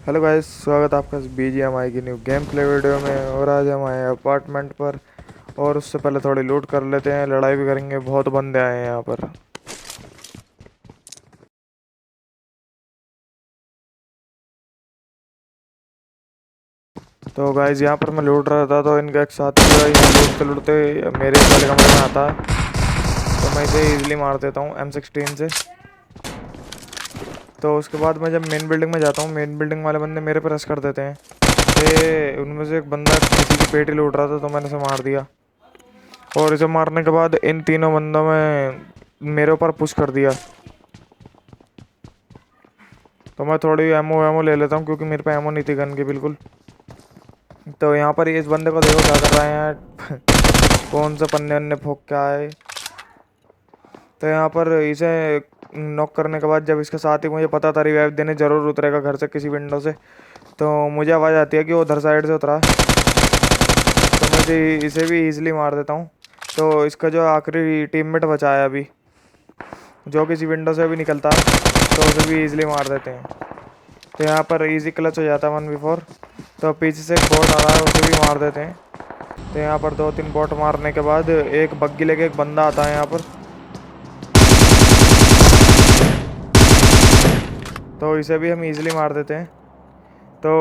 Hello guys, स्वागत है आपका BGMI की न्यू गेम प्ले वीडियो में। और आज हम आए हैं अपार्टमेंट पर। और उससे पहले थोड़ी लूट कर लेते हैं, लड़ाई भी करेंगे। बहुत बंदे आए हैं यहाँ पर। तो गाइस यहाँ पर मैं लूट रहा था, तो इनका एक साथी जो है यहाँ लूटते लूटते मेरे इस वाले कमरे में आता है। तो मैं इसे इजीली मार देता हूँ M16 से। तो उसके बाद मैं जब मेन बिल्डिंग में जाता हूँ, मेन बिल्डिंग वाले बंदे मेरे पर रश कर देते हैं। तो उनमें से एक बंदा किसी की पेटी लूट रहा था, तो मैंने उसे मार दिया। और इसे मारने के बाद इन तीनों बंदों में मेरे ऊपर पुश कर दिया। तो मैं थोड़ी एमओ वैमो ले लेता हूँ, क्योंकि मेरे पे एमओ नहीं थी गन की बिल्कुल। तो यहाँ पर इस बंदे को देखो क्या कर रहा है यहाँ। कौन सा पन्ने वन्ने फोक के आए। तो यहाँ पर इसे नॉक करने के बाद जब इसके साथ ही मुझे पता था रिवाइव देने ज़रूर उतरेगा घर से किसी विंडो से, तो मुझे आवाज़ आती है कि वो उधर साइड से उतरा। तो मैं इसे भी ईजिली मार देता हूँ। तो इसका जो आखिरी टीममेट बचा है अभी, जो किसी विंडो से भी निकलता है, तो उसे भी ईजिली मार देते हैं। तो यहाँ पर इजी क्लच हो जाता है 1v4। तो पीछे से एक बॉट आ रहा है, उसे भी मार देते हैं। तो यहाँ पर 2-3 बॉट मारने के बाद एक बग्गी लेके एक बंदा आता है यहाँ पर। तो इसे भी हम इजीली मार देते हैं। तो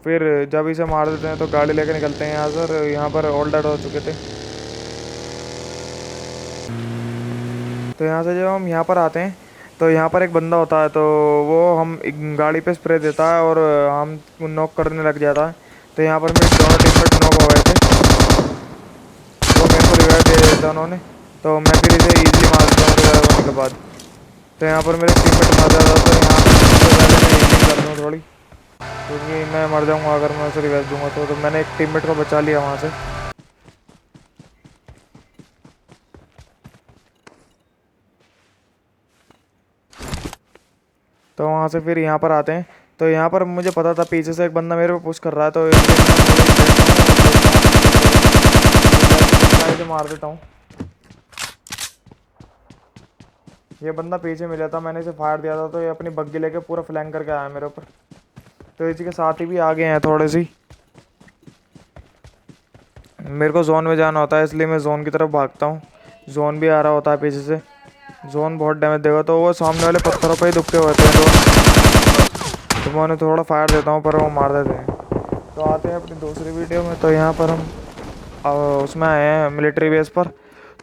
फिर जब इसे मार देते हैं तो गाड़ी लेके निकलते हैं यहाँ से। और यहाँ पर ऑल डेड हो चुके थे। तो यहाँ से जब हम यहाँ पर आते हैं, तो यहाँ पर एक बंदा होता है, तो वो हम एक गाड़ी पे स्प्रे देता है और हम नॉक करने लग जाता है। तो यहाँ पर मेरे दोनों टीममेट नॉक हो गए थे, तो मेरे को रिवाइव दे दिया था उन्होंने। तो मैं फिर इसे इजीली मार देता हूँ रिवाइव होने के बाद। तो यहाँ पर मेरे टीममेट मर जाता है, तो यहाँ सबसे पहले मैं हीलिंग कर दूँ थोड़ी, क्योंकि मैं मर जाऊँगा अगर मैं उसे रिवाइव दूँगा। तो मैंने एक टीममेट को बचा लिया वहाँ से। तो वहाँ से फिर यहाँ पर आते हैं। तो यहाँ पर मुझे पता था पीछे से एक बंदा मेरे को पुश कर रहा है, तो इसलिए मैं इसे मार देता हूँ। ये बंदा पीछे मिला था, मैंने इसे फायर दिया था, तो ये अपनी बग्गी लेके पूरा फ्लैंक करके आया मेरे ऊपर। तो इसी के साथ ही भी आगे हैं थोड़े सी। मेरे को जोन में जाना होता है, इसलिए मैं जोन की तरफ भागता हूँ। जोन भी आ रहा होता है पीछे से। जोन बहुत डैमेज देगा, तो वो सामने वाले पत्थरों पर ही दुबके हुए थे। तो मैं उन्हें थोड़ा फायर देता हूँ, पर वो मार देते हैं। तो आते हैं अपनी दूसरी वीडियो में। तो यहाँ पर हम उसमें आए हैं मिलिट्री बेस पर।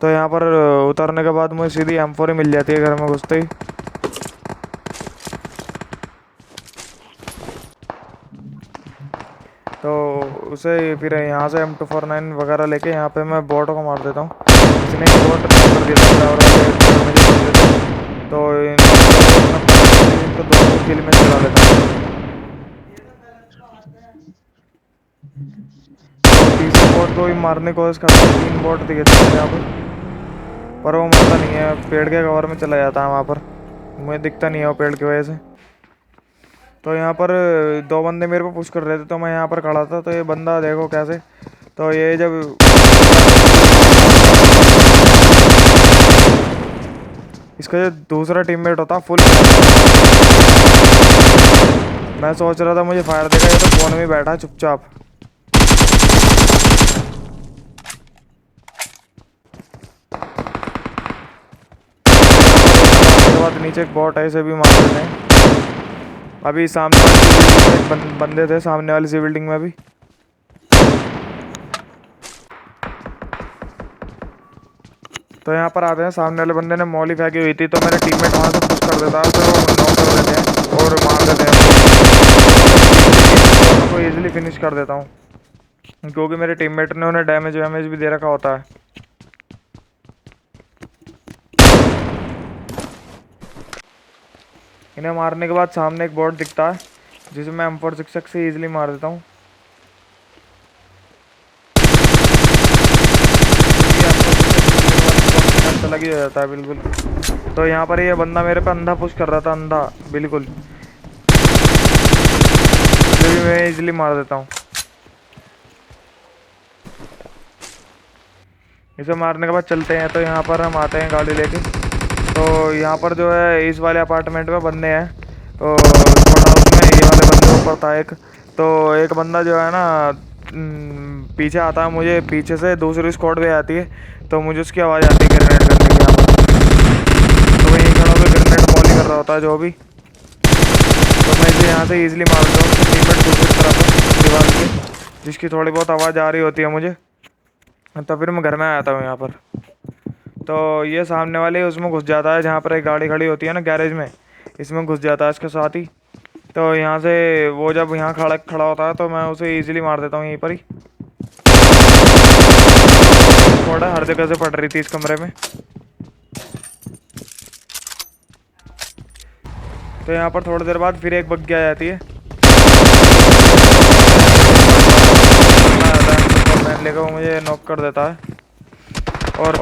तो यहाँ पर उतरने के बाद मुझे सीधी M4 ही मिल जाती है घर में घुसते ही। तो उसे फिर यहाँ से M249 वगैरह लेके यहाँ पे मैं बोट को मार देता हूँ। इसने एक बोट कर दिया था और मुझे मार देता हूँ। तो इनको दोनों किल में चला लेता हूँ। तो तीसरे बोट को भी मारने की कोशिश करता हूँ। 3 बोट दिए थे मुझे यहाँ पर वो मरता नहीं है, पेड़ के कवर में चला जाता है वहाँ पर। मुझे दिखता नहीं है वो पेड़ की वजह से। तो यहाँ पर 2 बंदे मेरे को पुश कर रहे थे, तो मैं यहाँ पर खड़ा था। तो ये बंदा देखो कैसे, तो ये जब इसका जो दूसरा टीममेट होता फुल, मैं सोच रहा था मुझे फायर देगा, ये तो फोन में बैठा है चुपचाप। उसके बाद नीचे एक बॉट है, इसे भी मार देते हैं। अभी सामने वाली एक बंदे थे सामने वाली सी बिल्डिंग में अभी। तो यहाँ पर आते हैं, सामने वाले बंदे ने मॉली फेंकी हुई थी, तो मेरे टीममेट वहाँ से पुश कर देता है, तो वो नॉक कर देते हैं और मार देते हैं। तो उनको ईजिली फिनिश कर देता हूँ, क्योंकि मेरे टीममेट ने उन्हें डैमेज वैमेज भी दे रखा होता है। इन्हें मारने के बाद सामने एक बोर्ड दिखता है, जिसे मैं M466 से ईजिली मार देता हूँ। लगी हो जाता है बिल्कुल। तो यहाँ पर ये बंदा मेरे पे अंधा पुश कर रहा था, अंधा बिल्कुल, इसे भी मैं इजीली मार देता हूँ। इसे मारने के बाद चलते हैं। तो यहाँ पर हम आते हैं गाड़ी लेके। तो यहाँ पर जो है इस वाले अपार्टमेंट में बंदे हैं, तो स्पॉट हाउस में ये वाले बंदे ऊपर था एक। तो एक बंदा जो है ना पीछे आता है, मुझे पीछे से दूसरी स्क्वाड भी आती है, तो मुझे उसकी आवाज़ आती है ग्रेनेड करने की यहाँ पर। तो वहीं खड़ा होकर ग्रेनेड मॉली कर रहा होता है जो भी, तो मैं इसे यहाँ से ईजिली मार दूँ। उसके टीममेट दूसरी तरफ है दीवार के, जिसकी थोड़ी बहुत आवाज़ आ रही होती है मुझे। तो फिर मैं घर में आया था यहाँ पर। तो ये सामने वाले उसमें घुस जाता है, जहाँ पर एक गाड़ी खड़ी होती है ना गैरेज में, इसमें घुस जाता है इसके साथ ही। तो यहाँ से वो जब यहाँ खड़ा खड़ा होता है तो मैं उसे इजीली मार देता हूँ यहीं पर ही। थोड़ा हर जगह से पड़ रही थी इस कमरे में। तो यहाँ पर थोड़ी देर बाद फिर एक बग्गी आ जाती है, मैन लेकर वो मुझे नॉक कर देता है। और